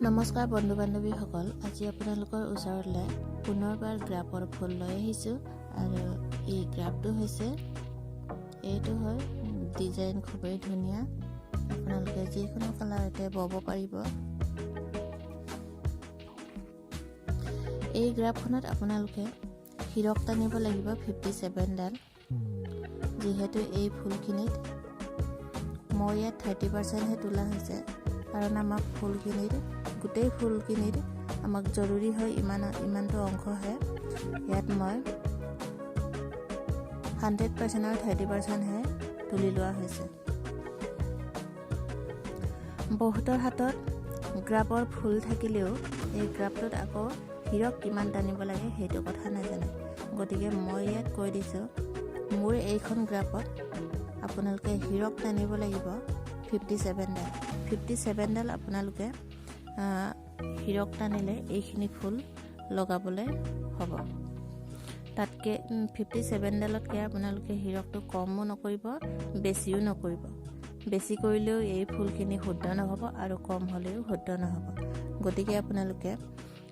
নমস্কাৰ বন্ধু বান্ধৱীসকল, আজি আপোনালোকৰ ওচৰলৈ পুনৰবাৰ গ্ৰাফৰ ফুল লৈ আহিছোঁ আৰু এই গ্ৰাফটো হৈছে এইটো হয় ডিজাইন খুবেই ধুনীয়া। আপোনালোকে যিকোনো কালাৰতে বব পাৰিব। এই গ্ৰাফখনত আপোনালোকে হিৰক টানিব লাগিব 57ডাল। যিহেতু এই ফুলখিনিত মই ইয়াত 30%হে তোলা হৈছে, কাৰণ আমাক ফুলখিনিৰ গোটেই ফুলখিনিৰ আমাক জৰুৰী হয় ইমানটো অংশহে। ইয়াত মই 100%ৰ 30%হে তুলি লোৱা হৈছে। বহুতৰ হাতত গ্ৰাফৰ ফুল থাকিলেও এই গ্ৰাফটোত আকৌ হিৰক কিমান টানিব লাগে সেইটো কথা নাজানে। গতিকে মই ইয়াত কৈ দিছোঁ, মোৰ এইখন গ্ৰাফত আপোনালোকে হিৰক টানিব লাগিব 57ডাল। 57ডাল আপোনালোকে হিৰক টানিলে এইখিনি ফুল লগাবলৈ হ'ব। তাতকৈ 57ডালতকৈ আপোনালোকে হিৰকটো কমো নকৰিব, বেছিও নকৰিব। বেছি কৰিলেও এই ফুলখিনি শুদ্ধ নহ'ব আৰু কম হ'লেও শুদ্ধ নহ'ব। গতিকে আপোনালোকে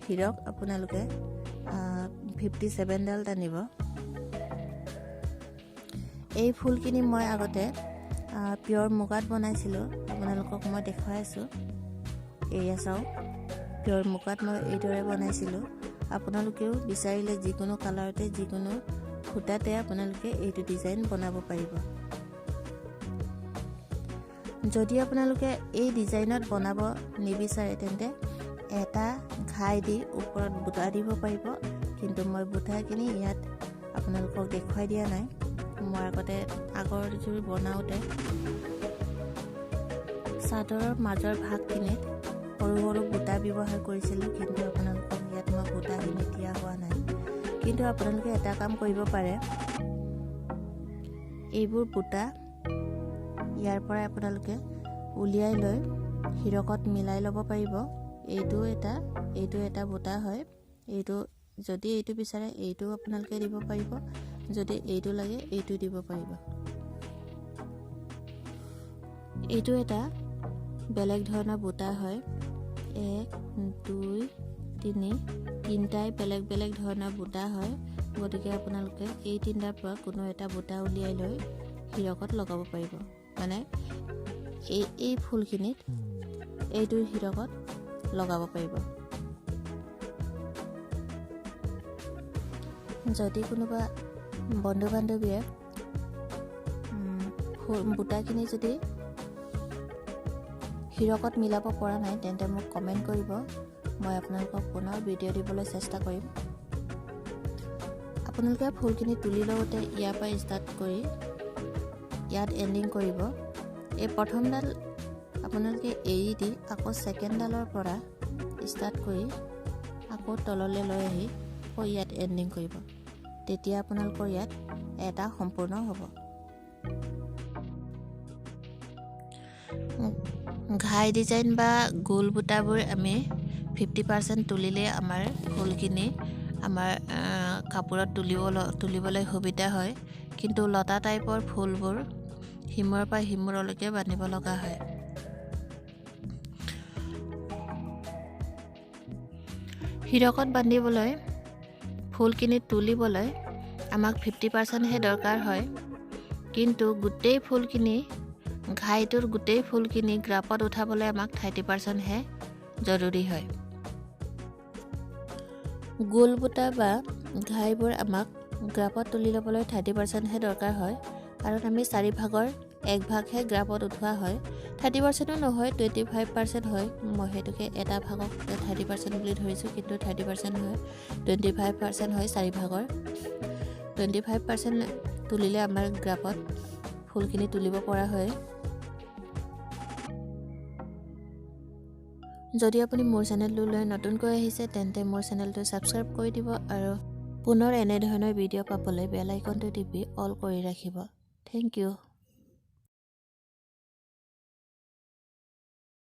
হিৰক 57ডাল টানিব। এই ফুলখিনি মই আগতে পিয়ৰ মুগাত বনাইছিলোঁ, আপোনালোকক মই দেখুৱাই আছোঁ। এয়া চাওক, পিয়ৰ মুগাত মই এইদৰে বনাইছিলোঁ। আপোনালোকেও বিচাৰিলে যিকোনো কালাৰতে যিকোনো সূতাতে আপোনালোকে এইটো ডিজাইন বনাব পাৰিব। যদি আপোনালোকে এই ডিজাইনত বনাব নিবিচাৰে তেন্তে এটা ঘাই দি ওপৰত বুটা দিব পাৰিব, কিন্তু মই বুটাখিনি ইয়াত আপোনালোকক দেখুৱাই দিয়া নাই। মই আগৰ যোৰ বনাওঁতে চাদৰৰ মাজৰ ভাগখিনিত সৰু সৰু বুটা ব্যৱহাৰ কৰিছিলোঁ, কিন্তু আপোনালোকক ইয়াত মই বুটাখিনি দিয়া হোৱা নাই। কিন্তু আপোনালোকে এটা কাম কৰিব পাৰে, এইবোৰ বুটা ইয়াৰ পৰাই আপোনালোকে উলিয়াই লৈ হিৰকত মিলাই ল'ব পাৰিব। এইটো এটা বুটা হয়। যদি এইটো বিচাৰে এইটো আপোনালোকে দিব পাৰিব, যদি এইটো লাগে এইটো দিব পাৰিব। এইটো এটা বেলেগ ধৰণৰ বুটা হয়। 1 2 3 তিনিটাই বেলেগ বেলেগ ধৰণৰ বুটা হয়। গতিকে আপোনালোকে এই তিনিটাৰ পৰা কোনো এটা বুটা উলিয়াই লৈ হিৰকত লগাব পাৰিব। মানে এই ফুলখিনিত এইটো হিৰকত লগাব পাৰিব। যদি কোনোবা বন্ধু বান্ধৱীয়ে বুটাখিনি যদি হিৰকত মিলাব পৰা নাই তেন্তে মোক কমেণ্ট কৰিব, মই আপোনালোকক পুনৰ ভিডিঅ' দিবলৈ চেষ্টা কৰিম। আপোনালোকে ফুলখিনি তুলি লওঁতে ইয়াৰ পৰা ষ্টাৰ্ট কৰি ইয়াত এণ্ডিং কৰিব। এই প্ৰথমডাল আপোনালোকে এৰি দি আকৌ ছেকেণ্ডডালৰ পৰা ষ্টাৰ্ট কৰি আকৌ তললৈ লৈ আহি আকৌ ইয়াত এণ্ডিং কৰিব। তেতিয়া আপোনালোকৰ ইয়াত এটা সম্পূৰ্ণ হ'ব। ঘাই ডিজাইন বা গোল বুটাবোৰ আমি 50% তুলিলে আমাৰ ফুলখিনি আমাৰ কাপোৰত তুলিবলৈ সুবিধা হয়। কিন্তু লতা টাইপৰ ফুলবোৰ সিমূৰৰ পৰা সিমূৰলৈকে বান্ধিব লগা হয়। হিৰকত বান্ধিবলৈ ফুলখিনি তুলিবলৈ আমাক 50%হে দৰকাৰ হয়। কিন্তু গোটেই ফুলখিনি ঘাইটোৰ গোটেই ফুলখিনি গ্ৰাফত উঠাবলৈ আমাক 30%হে জৰুৰী হয়। গোল বুটা বা ঘাইবোৰ আমাক গ্ৰাফত তুলি ল'বলৈ 30%হে দৰকাৰ হয়, কাৰণ আমি 4 ভাগৰ 1 ভাগহে গ্ৰাফত উঠোৱা হয়। 30%ও নহয়, 25% হয়। মই সেইটোকে এটা ভাগক 30% বুলি ধৰিছোঁ, কিন্তু 30% হয়, 25% হয় 4 ভাগৰ। 25% তুলিলে আমাৰ গ্ৰাফত ফুলখিনি তুলিব পৰা হয়। যদি আপুনি মোৰ চেনেলটোলৈ নতুনকৈ আহিছে তেন্তে মোৰ চেনেলটো ছাবস্ক্ৰাইব কৰি দিব আৰু পুনৰ এনেধৰণৰ ভিডিঅ' পাবলৈ বেল আইকনটো টিপি অল কৰি ৰাখিব। Thank U.